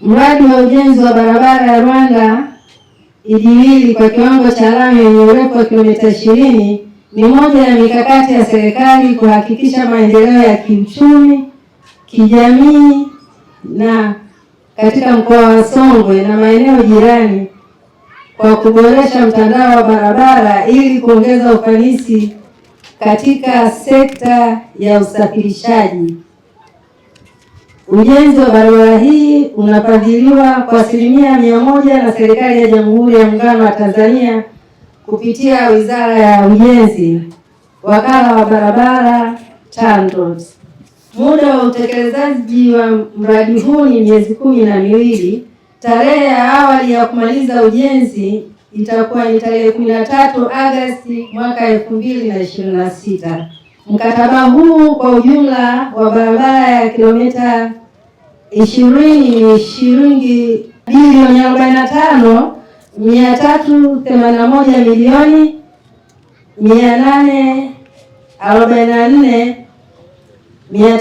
Mradi wa ujenzi wa barabara ya Rwanda Idiwili kwa kiwango cha lami yenye urefu wa kilomita 20 ni moja ya mikakati ya serikali kuhakikisha maendeleo ya kiuchumi, kijamii na katika mkoa wa Songwe na maeneo jirani kwa kuboresha mtandao wa barabara ili kuongeza ufanisi katika sekta ya usafirishaji. Ujenzi wa barabara hii unafadhiliwa kwa 100% na serikali ya Jamhuri ya Muungano wa Tanzania kupitia Wizara ya Ujenzi, Wakala wa Barabara TANROADS. Muda wa utekelezaji wa mradi huu ni miezi 12. Tarehe ya awali ya kumaliza ujenzi itakuwa ni tarehe 13 Agosti mwaka 2026. Mkataba huu kwa ujumla wa barabara ya kilomita 20 ni shilingi bilioni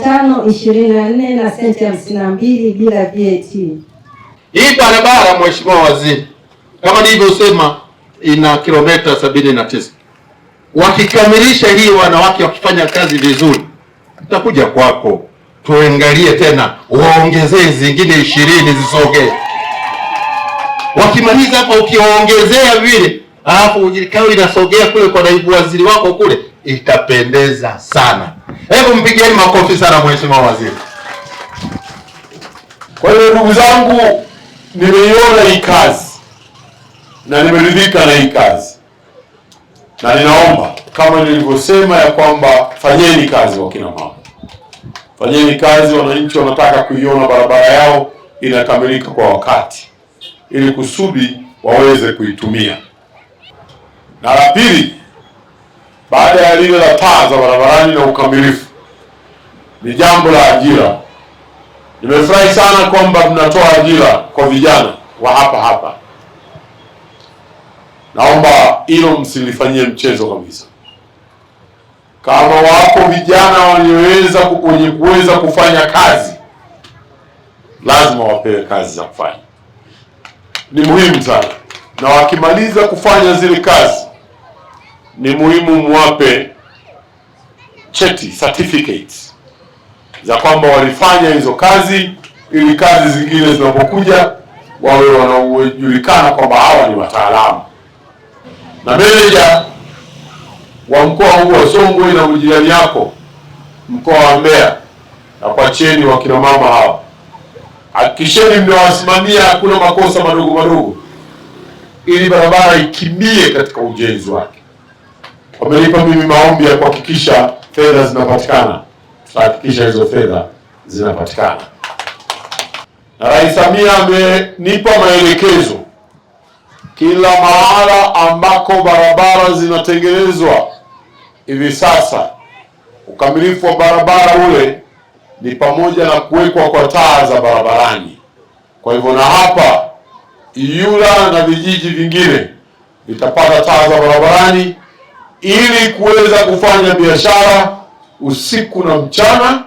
45,384,524 na senti 52 bila VAT. Hii barabara Mheshimiwa Waziri, kama nilivyosema, ina kilomita 79. Wakikamilisha hii, wanawake wakifanya kazi vizuri, tutakuja kwako tuangalie tena, waongezee zingine 20 zisogee. Wakimaliza hapa, ukiwaongezea vile, alafu ikawa inasogea kule kwa naibu waziri wako kule, itapendeza sana. Hebu mpigieni makofi sana Mheshimiwa Waziri. Kwa hiyo ndugu zangu, nimeiona hii kazi na nimeridhika na hii kazi, na ninaomba kama nilivyosema ya kwamba fanyeni kazi, wakina mama, fanyeni kazi. Wananchi wanataka kuiona barabara yao inakamilika kwa wakati ili kusudi waweze kuitumia. Na la pili, baada ya lile la taa za barabarani na ukamilifu, ni jambo la ajira. Nimefurahi sana kwamba mnatoa ajira kwa vijana wa hapa. Naomba hilo msilifanyie mchezo kabisa. Kama wako vijana wenye kuweza kufanya kazi, lazima wapewe kazi za kufanya. Ni muhimu sana, na wakimaliza kufanya zile kazi, ni muhimu muwape cheti, certificates za kwamba walifanya hizo kazi, ili kazi zingine zinapokuja wawe wanajulikana kwamba hawa ni wataalamu. Na meneja wa mkoa huu wa Songwe na ujirani yako mkoa wa Mbeya, na kwa cheni wa kina mama hawa, hakikisheni mnawasimamia, hakuna makosa madogo ili barabara ikimbie katika ujenzi wake. Wamenipa mimi maombi ya kuhakikisha fedha zinapatikana, tutahakikisha hizo fedha zinapatikana. Na Rais Samia amenipa maelekezo, kila mahala ambako barabara zinatengenezwa hivi sasa, ukamilifu wa barabara ule ni pamoja na kuwekwa kwa taa za barabarani. Kwa hivyo na hapa Iyula na vijiji vingine vitapata taa za barabarani ili kuweza kufanya biashara usiku na mchana,